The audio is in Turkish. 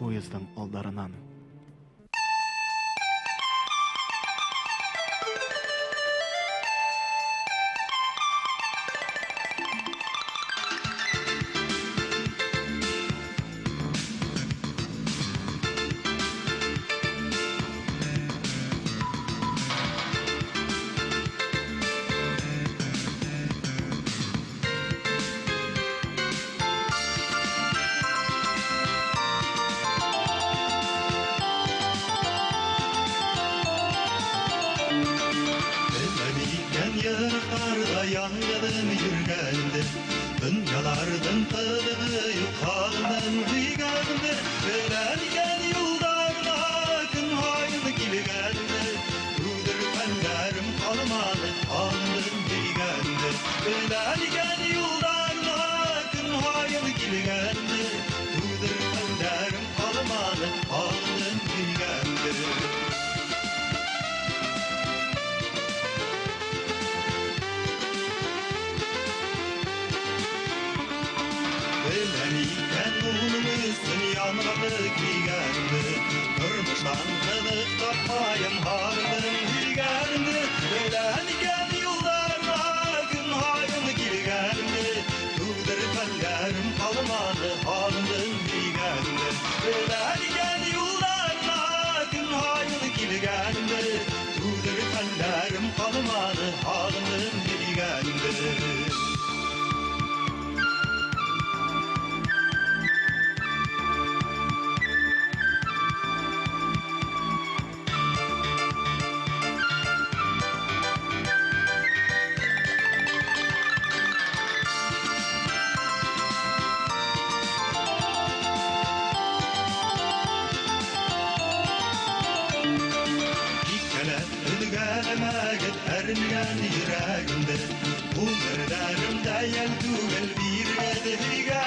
poyezdiň aldarynan. Yırkarda yangılım yürgende Dünyalardan tadığı yukarıdan hüygende Ölengen yollarına gün haylı kilgende Udur penlerim kalmadı alnım hüygende Ölengen yollarına gün haylı kilgende Udur penlerim kalmadı alnım hüygende Beleniken unumuzun yanmadı giygende Durmuştan kılık tapayım hardım giygende Beleniken yollarına gün hayım giygende Tuğdur fellerim kalmadı hardım giygende Beleniken yollarına gün hayım giygende Tuğdur fellerim kalmadı hardım giygende Ölgelemegit eringen yüreğimde Umurlarımda yel tügel bir gede